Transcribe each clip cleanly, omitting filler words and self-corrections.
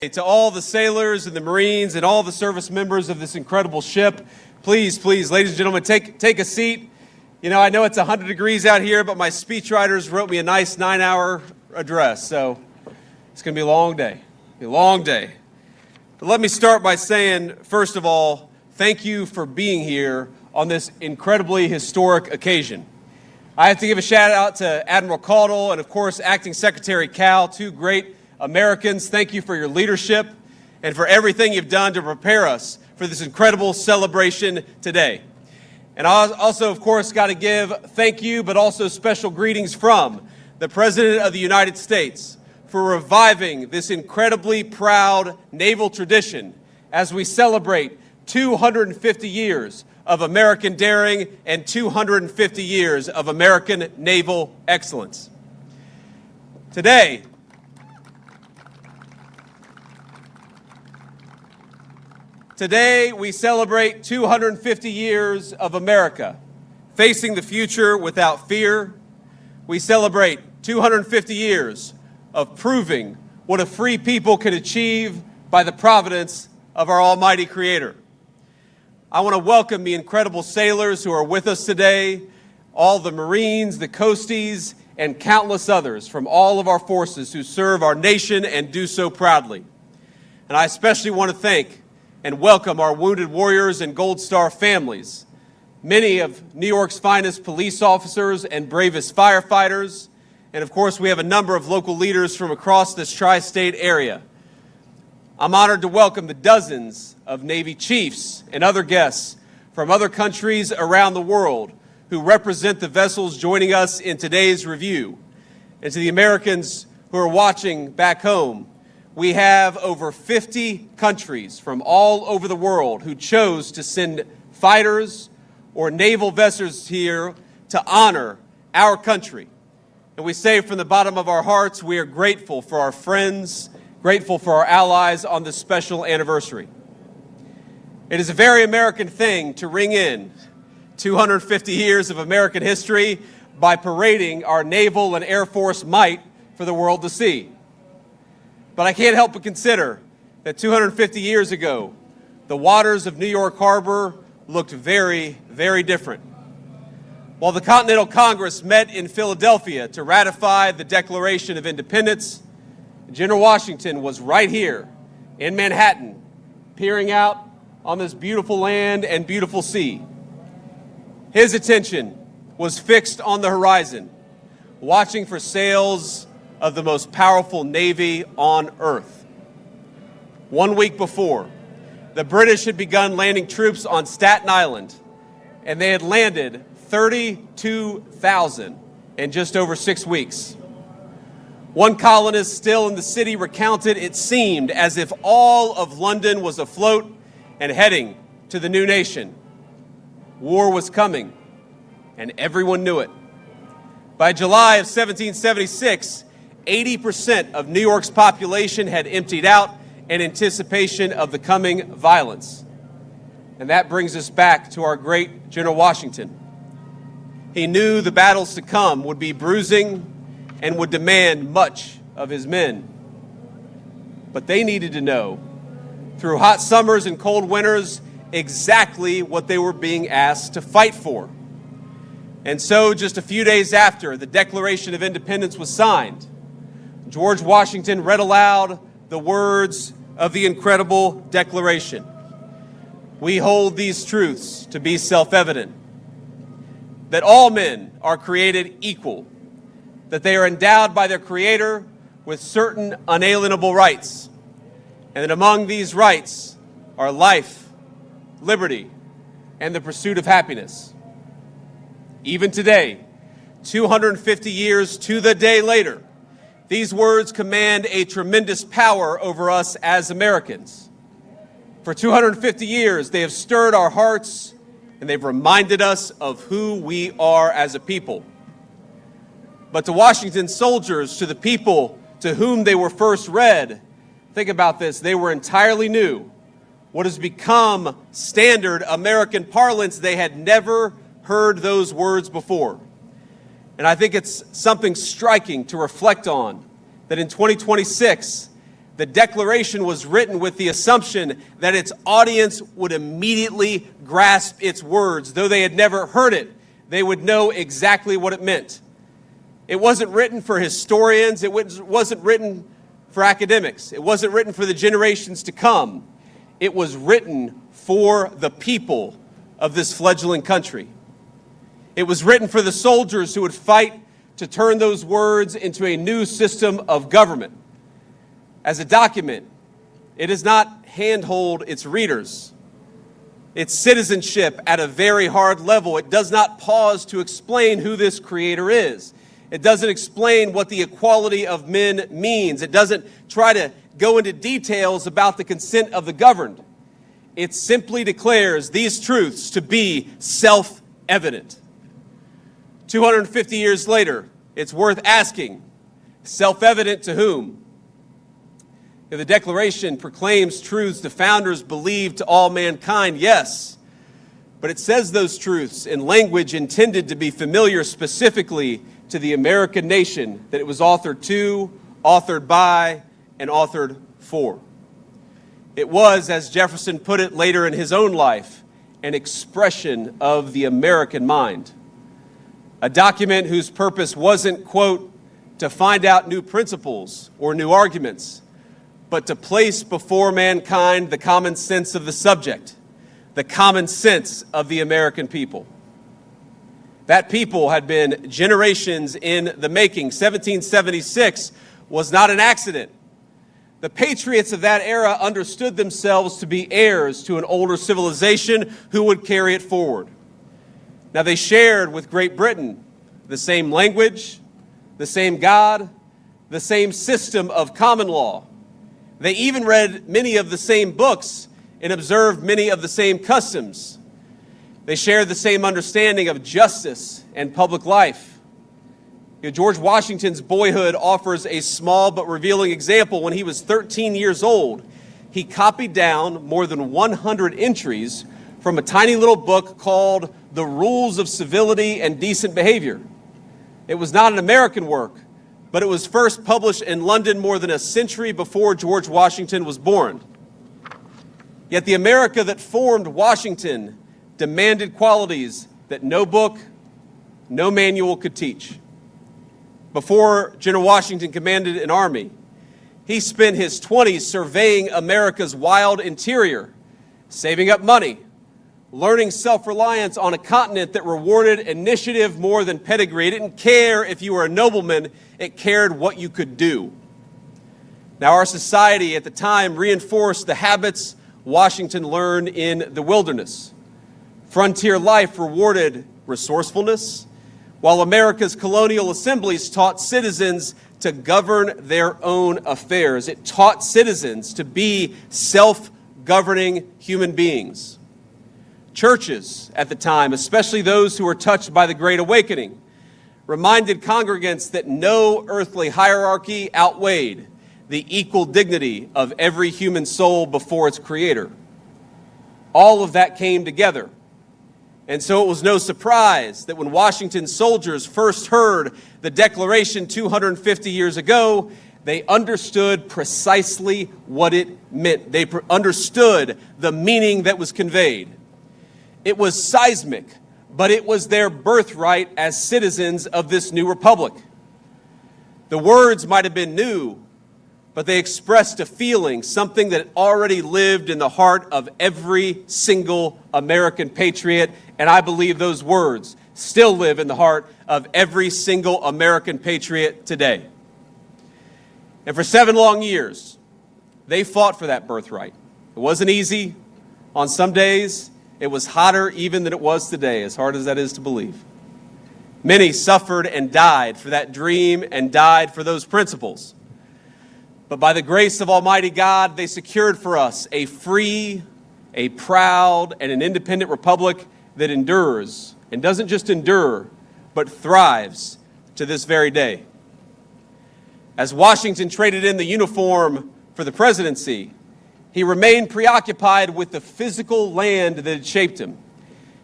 To all the sailors and the Marines and all the service members of this incredible ship, please, ladies and gentlemen, take a seat. You know, I know it's 100 degrees out here, but my speechwriters wrote me a nice 9-hour address, so it's going to be a long day. But let me start by saying, first of all, thank you for being here on this incredibly historic occasion. I have to give a shout out to Admiral Caudle and, of course, Acting Secretary Cal, two great Americans. Thank you for your leadership and for everything you've done to prepare us for this incredible celebration today. And I also, of course, got to give thank you, but also special greetings from the President of the United States for reviving this incredibly proud naval tradition as we celebrate 250 years of American daring and 250 years of American naval excellence. Today, we celebrate 250 years of America, facing the future without fear. We celebrate 250 years of proving what a free people can achieve by the providence of our almighty Creator. I want to welcome the incredible sailors who are with us today, all the Marines, the Coasties, and countless others from all of our forces who serve our nation and do so proudly. And I especially want to thank and welcome our wounded warriors and Gold Star families, many of New York's finest police officers and bravest firefighters, and of course we have a number of local leaders from across this tri-state area. I'm honored to welcome the dozens of Navy chiefs and other guests from other countries around the world who represent the vessels joining us in today's review. And to the Americans who are watching back home, we have over 50 countries from all over the world who chose to send fighters or naval vessels here to honor our country. And we say from the bottom of our hearts, we are grateful for our friends, grateful for our allies on this special anniversary. It is a very American thing to ring in 250 years of American history by parading our naval and Air Force might for the world to see. But I can't help but consider that 250 years ago, the waters of New York Harbor looked very, very different. While the Continental Congress met in Philadelphia to ratify the Declaration of Independence, General Washington was right here in Manhattan, peering out on this beautiful land and beautiful sea. His attention was fixed on the horizon, watching for sails of the most powerful navy on earth. 1 week before, the British had begun landing troops on Staten Island, and they had landed 32,000 in just over 6 weeks. One colonist still in the city recounted it seemed as if all of London was afloat and heading to the new nation. War was coming, and everyone knew it. By July of 1776, 80% of New York's population had emptied out in anticipation of the coming violence. And that brings us back to our great General Washington. He knew the battles to come would be bruising and would demand much of his men. But they needed to know, through hot summers and cold winters, exactly what they were being asked to fight for. And so, just a few days after the Declaration of Independence was signed, George Washington read aloud the words of the incredible Declaration. We hold these truths to be self-evident, that all men are created equal, that they are endowed by their Creator with certain unalienable rights, and that among these rights are life, liberty, and the pursuit of happiness. Even today, 250 years to the day later, these words command a tremendous power over us as Americans. For 250 years, they have stirred our hearts, and they've reminded us of who we are as a people. But to Washington's soldiers, to the people to whom they were first read, think about this, they were entirely new. What has become standard American parlance, they had never heard those words before. And I think it's something striking to reflect on, that in 2026, The Declaration was written with the assumption that its audience would immediately grasp its words. Though they had never heard it, they would know exactly what it meant. It wasn't written for historians. It wasn't written for academics. It wasn't written for the generations to come. It was written for the people of this fledgling country. It was written for the soldiers who would fight to turn those words into a new system of government. As a document, it does not handhold its readers. Its citizenship at a very hard level. It does not pause to explain who this creator is. It doesn't explain what the equality of men means. It doesn't try to go into details about the consent of the governed. It simply declares these truths to be self-evident. 250 years later, it's worth asking, self-evident to whom? If the Declaration proclaims truths the founders believed to all mankind, yes, but it says those truths in language intended to be familiar specifically to the American nation that it was authored to, authored by, and authored for. It was, as Jefferson put it later in his own life, an expression of the American mind. A document whose purpose wasn't, quote, to find out new principles or new arguments, but to place before mankind the common sense of the subject, the common sense of the American people. That people had been generations in the making. 1776 was not an accident. The patriots of that era understood themselves to be heirs to an older civilization who would carry it forward. Now, they shared with Great Britain the same language, the same God, the same system of common law. They even read many of the same books and observed many of the same customs. They shared the same understanding of justice and public life. George Washington's boyhood offers a small but revealing example. When he was 13 years old, he copied down more than 100 entries from a tiny little book called The Rules of Civility and Decent Behavior. It was not an American work, but it was first published in London more than a century before George Washington was born. Yet the America that formed Washington demanded qualities that no book, no manual could teach. Before General Washington commanded an army, he spent his 20s surveying America's wild interior, saving up money, learning self-reliance on a continent that rewarded initiative more than pedigree. It didn't care if you were a nobleman, it cared what you could do. Now, our society at the time reinforced the habits Washington learned in the wilderness. Frontier life rewarded resourcefulness, while America's colonial assemblies taught citizens to govern their own affairs. It taught citizens to be self-governing human beings. Churches at the time, especially those who were touched by the Great Awakening, reminded congregants that no earthly hierarchy outweighed the equal dignity of every human soul before its creator. All of that came together. And so it was no surprise that when Washington's soldiers first heard the Declaration 250 years ago, they understood precisely what it meant. They understood the meaning that was conveyed. It was seismic, but it was their birthright as citizens of this new republic. The words might have been new, but they expressed a feeling, something that already lived in the heart of every single American patriot, and I believe those words still live in the heart of every single American patriot today. And for 7 long years, they fought for that birthright. It wasn't easy. On some days, it was hotter even than it was today, as hard as that is to believe. Many suffered and died for that dream and died for those principles. But by the grace of Almighty God, they secured for us a free, a proud, and an independent republic that endures, and doesn't just endure, but thrives to this very day. As Washington traded in the uniform for the presidency, he remained preoccupied with the physical land that had shaped him.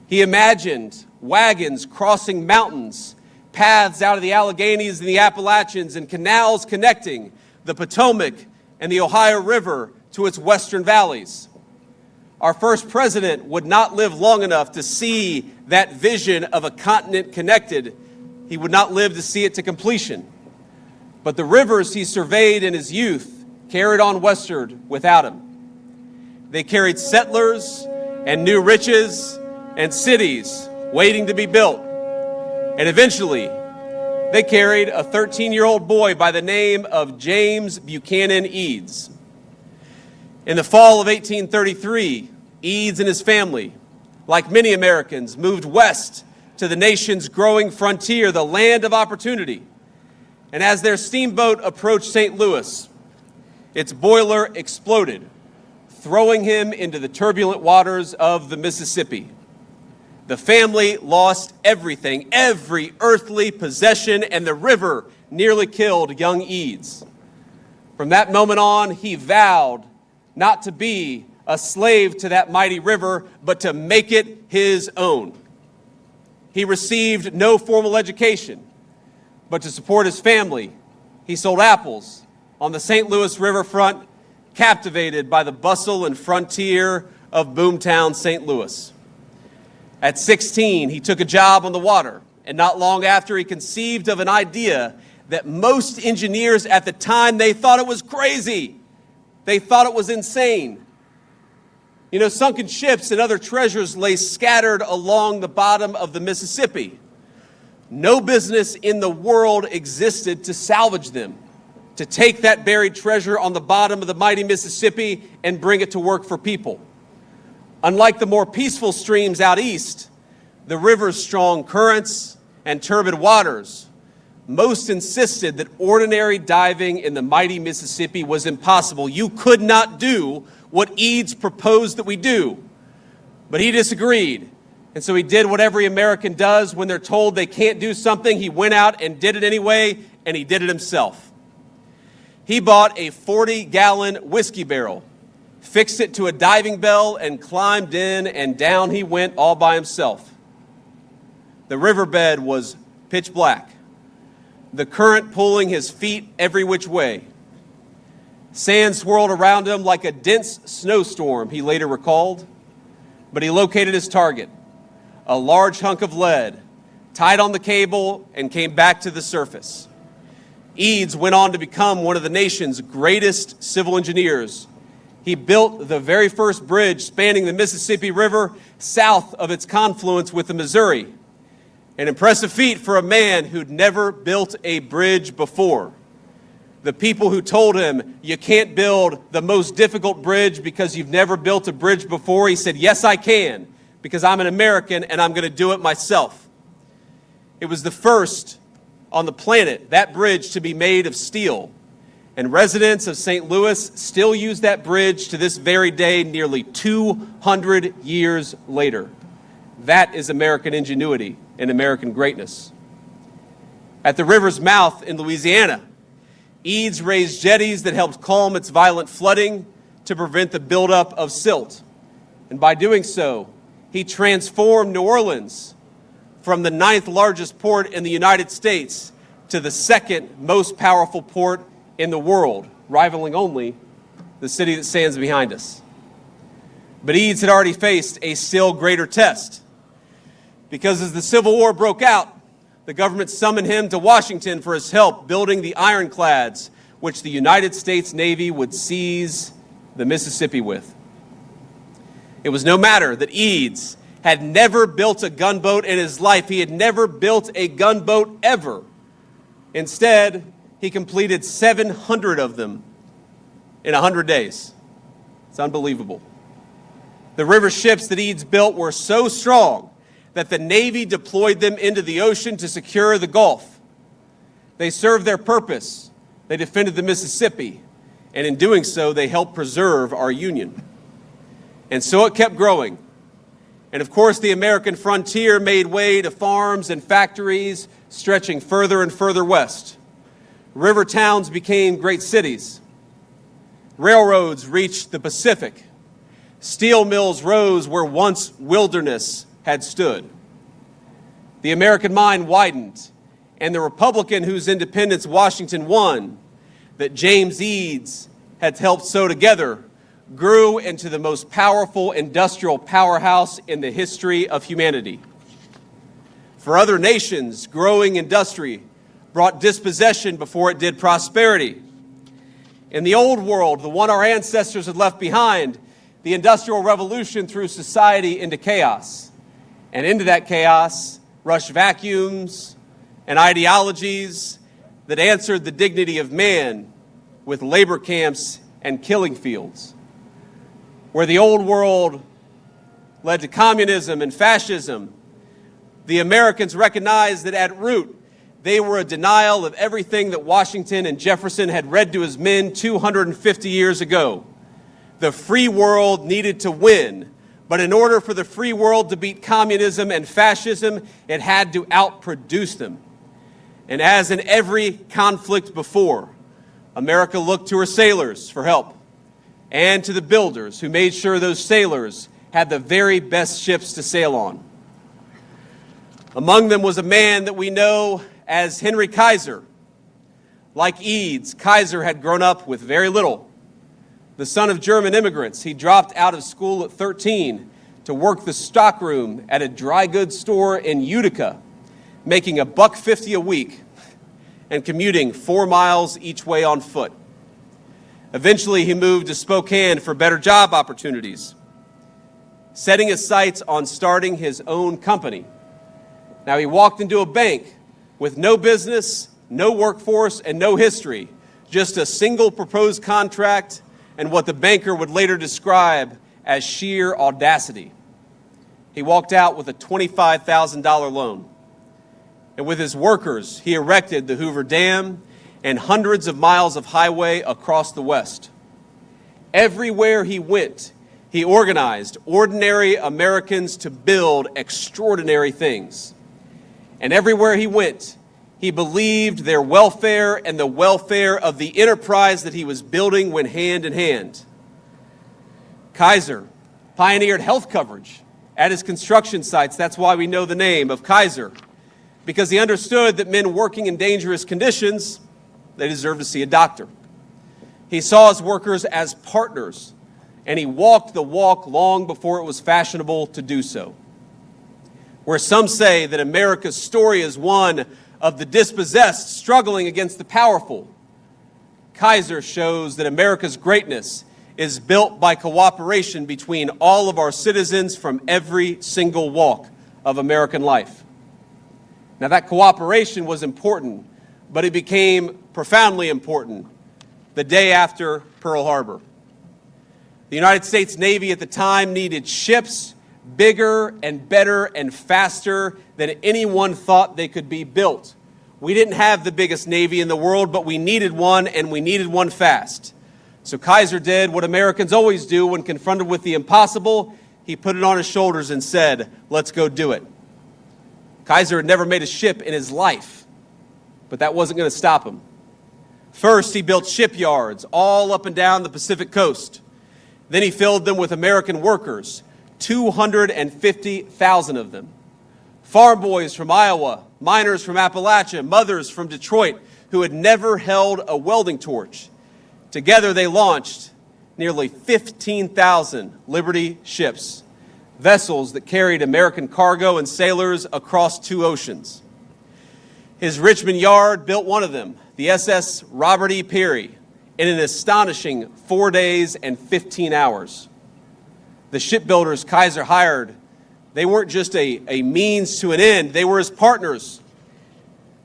He imagined wagons crossing mountains, paths out of the Alleghenies and the Appalachians, and canals connecting the Potomac and the Ohio River to its western valleys. Our first president would not live long enough to see that vision of a continent connected. He would not live to see it to completion. But the rivers he surveyed in his youth carried on westward without him. They carried settlers and new riches and cities waiting to be built. And eventually, they carried a 13-year-old boy by the name of James Buchanan Eads. In the fall of 1833, Eads and his family, like many Americans, moved west to the nation's growing frontier, the land of opportunity. And as their steamboat approached St. Louis, its boiler exploded, throwing him into the turbulent waters of the Mississippi. The family lost everything, every earthly possession, and the river nearly killed young Eads. From that moment on, he vowed not to be a slave to that mighty river, but to make it his own. He received no formal education, but to support his family, he sold apples on the St. Louis riverfront, captivated by the bustle and frontier of boomtown St. Louis. At 16, he took a job on the water, and not long after, he conceived of an idea that most engineers at the time, they thought it was crazy. They thought it was insane. You know, sunken ships and other treasures lay scattered along the bottom of the Mississippi. No business in the world existed to salvage them, to take that buried treasure on the bottom of the mighty Mississippi and bring it to work for people. Unlike the more peaceful streams out east, the river's strong currents and turbid waters, most insisted that ordinary diving in the mighty Mississippi was impossible. You could not do what Eads proposed that we do. But he disagreed. And so he did what every American does when they're told they can't do something. He went out and did it anyway, and he did it himself. He bought a 40-gallon whiskey barrel, fixed it to a diving bell, and climbed in, and down he went all by himself. The riverbed was pitch black, the current pulling his feet every which way. Sand swirled around him like a dense snowstorm, he later recalled. But he located his target, a large hunk of lead, tied on the cable, and came back to the surface. Eads went on to become one of the nation's greatest civil engineers. He built the very first bridge spanning the Mississippi River south of its confluence with the Missouri. An impressive feat for a man who'd never built a bridge before. The people who told him, "You can't build the most difficult bridge because you've never built a bridge before," he said, "Yes, I can, because I'm an American and I'm going to do it myself." It was the first on the planet, that bridge, to be made of steel. And residents of St. Louis still use that bridge to this very day, nearly 200 years later. That is American ingenuity and American greatness. At the river's mouth in Louisiana, Eads raised jetties that helped calm its violent flooding to prevent the buildup of silt. And by doing so, he transformed New Orleans from the 9th largest port in the United States to the 2nd most powerful port in the world, rivaling only the city that stands behind us. But Eads had already faced a still greater test, because as the Civil War broke out, the government summoned him to Washington for his help building the ironclads which the United States Navy would seize the Mississippi with. It was no matter that Eads had never built a gunboat in his life. He had never built a gunboat ever. Instead, he completed 700 of them in 100 days. It's unbelievable. The river ships that Eads built were so strong that the Navy deployed them into the ocean to secure the Gulf. They served their purpose. They defended the Mississippi, and in doing so, they helped preserve our Union. And so it kept growing. And of course, the American frontier made way to farms and factories stretching further and further west. River towns became great cities. Railroads reached the Pacific. Steel mills rose where once wilderness had stood. The American mind widened, and the Republican whose independence Washington won, that James Eads had helped sew together, grew into the most powerful industrial powerhouse in the history of humanity. For other nations, growing industry brought dispossession before it did prosperity. In the old world, the one our ancestors had left behind, the Industrial Revolution threw society into chaos. And into that chaos rushed vacuums and ideologies that answered the dignity of man with labor camps and killing fields. Where the old world led to communism and fascism, the Americans recognized that at root, they were a denial of everything that Washington and Jefferson had read to his men 250 years ago. The free world needed to win, but in order for the free world to beat communism and fascism, it had to outproduce them. And as in every conflict before, America looked to her sailors for help, and to the builders who made sure those sailors had the very best ships to sail on. Among them was a man that we know as Henry Kaiser. Like Eads, Kaiser had grown up with very little. The son of German immigrants, he dropped out of school at 13 to work the stockroom at a dry goods store in Utica, making $1.50 a week and commuting 4 miles each way on foot. Eventually, he moved to Spokane for better job opportunities, setting his sights on starting his own company. Now, he walked into a bank with no business, no workforce, and no history, just a single proposed contract and what the banker would later describe as sheer audacity. He walked out with a $25,000 loan. And with his workers, he erected the Hoover Dam and hundreds of miles of highway across the West. Everywhere he went, he organized ordinary Americans to build extraordinary things. And everywhere he went, he believed their welfare and the welfare of the enterprise that he was building went hand in hand. Kaiser pioneered health coverage at his construction sites. That's why we know the name of Kaiser, because he understood that men working in dangerous conditions, they deserve to see a doctor. He saw his workers as partners, and he walked the walk long before it was fashionable to do so. Where some say that America's story is one of the dispossessed struggling against the powerful, Kaiser shows that America's greatness is built by cooperation between all of our citizens from every single walk of American life. Now, that cooperation was important, but it became profoundly important the day after Pearl Harbor. The United States Navy at the time needed ships bigger and better and faster than anyone thought they could be built. We didn't have the biggest Navy in the world, but we needed one, and we needed one fast. So Kaiser did what Americans always do when confronted with the impossible. He put it on his shoulders and said, "Let's go do it." Kaiser had never made a ship in his life, but that wasn't going to stop him. First, he built shipyards all up and down the Pacific coast. Then he filled them with American workers, 250,000 of them. Farm boys from Iowa, miners from Appalachia, mothers from Detroit who had never held a welding torch. Together they launched nearly 15,000 Liberty ships, vessels that carried American cargo and sailors across 2 oceans. His Richmond Yard built one of them, the SS Robert E. Peary, in an astonishing 4 days and 15 hours. The shipbuilders Kaiser hired, they weren't just a means to an end, they were his partners.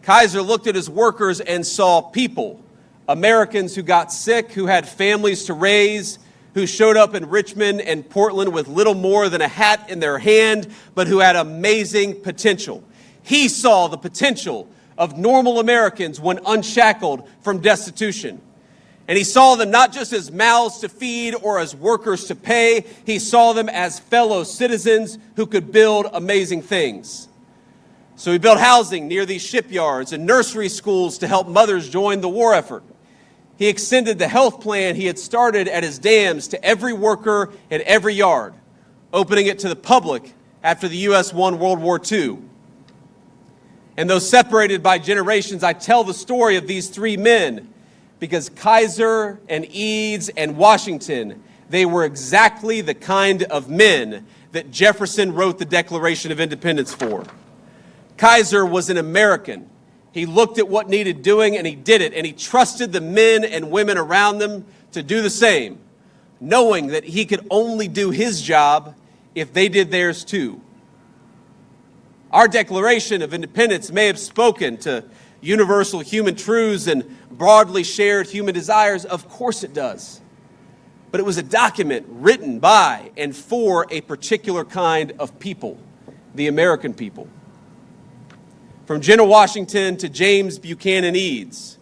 Kaiser looked at his workers and saw people, Americans who got sick, who had families to raise, who showed up in Richmond and Portland with little more than a hat in their hand, but who had amazing potential. He saw the potential of normal Americans when unshackled from destitution. And he saw them not just as mouths to feed or as workers to pay. He saw them as fellow citizens who could build amazing things. So he built housing near these shipyards and nursery schools to help mothers join the war effort. He extended the health plan he had started at his dams to every worker at every yard, opening it to the public after the U.S. won World War II. And though separated by generations, I tell the story of these 3 men because Kaiser and Eads and Washington, they were exactly the kind of men that Jefferson wrote the Declaration of Independence for. Kaiser was an American. He looked at what needed doing and he did it, and he trusted the men and women around them to do the same, knowing that he could only do his job if they did theirs too. Our Declaration of Independence may have spoken to universal human truths and broadly shared human desires. Of course it does. But it was a document written by and for a particular kind of people, the American people. From General Washington to James Buchanan Eads,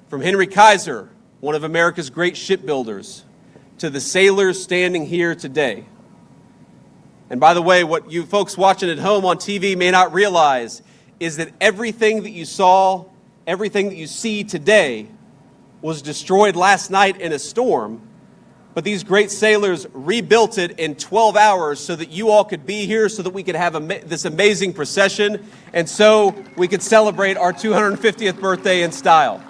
from Henry Kaiser, one of America's great shipbuilders, to the sailors standing here today. And by the way, what you folks watching at home on TV may not realize is that everything that you saw, everything that you see today was destroyed last night in a storm, but these great sailors rebuilt it in 12 hours so that you all could be here, so that we could have this amazing procession, and so we could celebrate our 250th birthday in style.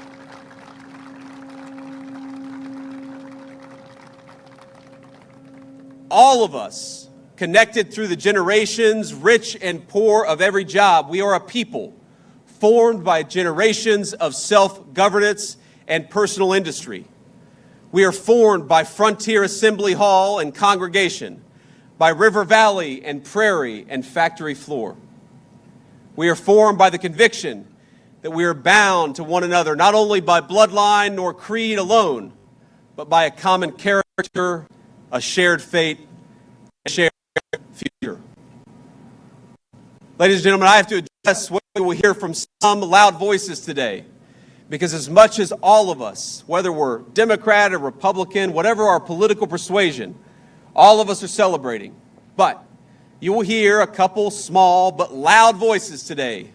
All of us, connected through the generations, rich and poor of every job, we are a people formed by generations of self-governance and personal industry. We are formed by Frontier Assembly Hall and congregation, by River Valley and prairie and factory floor. We are formed by the conviction that we are bound to one another, not only by bloodline nor creed alone, but by a common character, a shared fate, a shared future. Ladies and gentlemen, I have to address what we will hear from some loud voices today. Because as much as all of us, whether we're Democrat or Republican, whatever our political persuasion, all of us are celebrating. But you will hear a couple small but loud voices today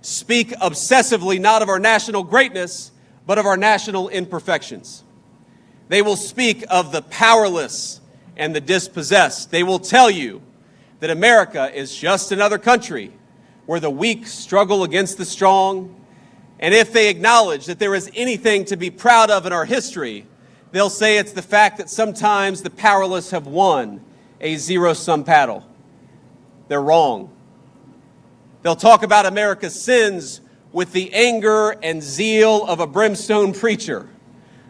speak obsessively not of our national greatness, but of our national imperfections. They will speak of the powerless and the dispossessed. They will tell you that America is just another country where the weak struggle against the strong. And if they acknowledge that there is anything to be proud of in our history, they'll say it's the fact that sometimes the powerless have won a zero-sum battle. They're wrong. They'll talk about America's sins with the anger and zeal of a brimstone preacher,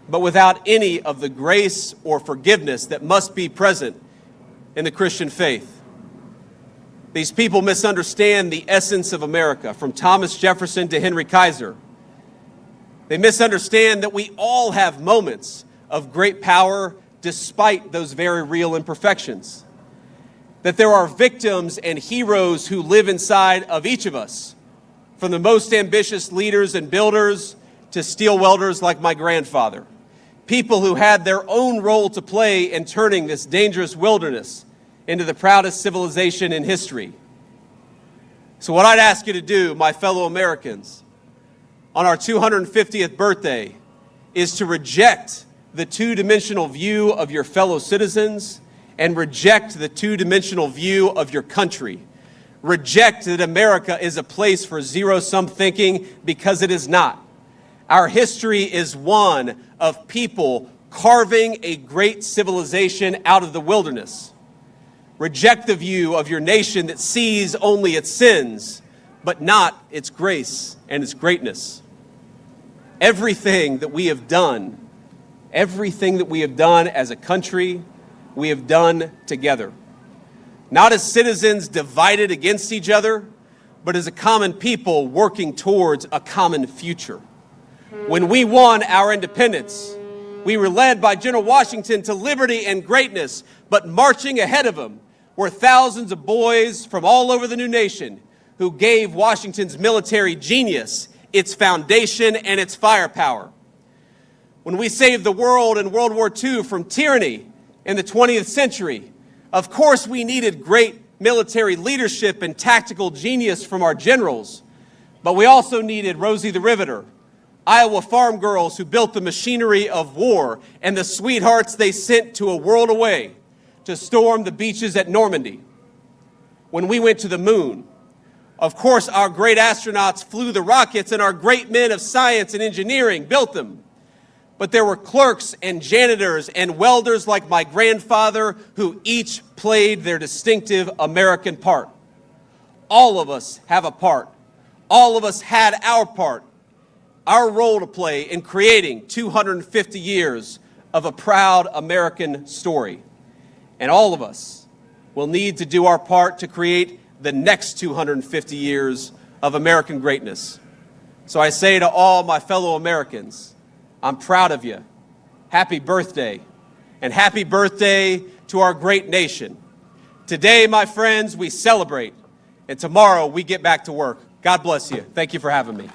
but without any of the grace or forgiveness that must be present in the Christian faith. These people misunderstand the essence of America, from Thomas Jefferson to Henry Kaiser. They misunderstand that we all have moments of great power despite those very real imperfections. That there are victims and heroes who live inside of each of us, from the most ambitious leaders and builders to steel welders like my grandfather. People who had their own role to play in turning this dangerous wilderness into the proudest civilization in history. So what I'd ask you to do, my fellow Americans, on our 250th birthday, is to reject the two-dimensional view of your fellow citizens and reject the two-dimensional view of your country. Reject that America is a place for zero-sum thinking, because it is not. Our history is one of people carving a great civilization out of the wilderness. Reject the view of your nation that sees only its sins, but not its grace and its greatness. Everything that we have done as a country, we have done together. Not as citizens divided against each other, but as a common people working towards a common future. When we won our independence, we were led by General Washington to liberty and greatness, but marching ahead of him were thousands of boys from all over the new nation who gave Washington's military genius its foundation and its firepower. When we saved the world in World War II from tyranny in the 20th century, of course we needed great military leadership and tactical genius from our generals, but we also needed Rosie the Riveter, Iowa farm girls who built the machinery of war, and the sweethearts they sent to a world away to storm the beaches at Normandy. When we went to the moon, of course our great astronauts flew the rockets and our great men of science and engineering built them. but there were clerks and janitors and welders like my grandfather who each played their distinctive American part. All of us have a part. All of us had our part, our role to play in creating 250 years of a proud American story. And all of us will need to do our part to create the next 250 years of American greatness. So I say to all my fellow Americans, I'm proud of you. Happy birthday. And happy birthday to our great nation. Today, my friends, we celebrate. And tomorrow, we get back to work. God bless you. Thank you for having me.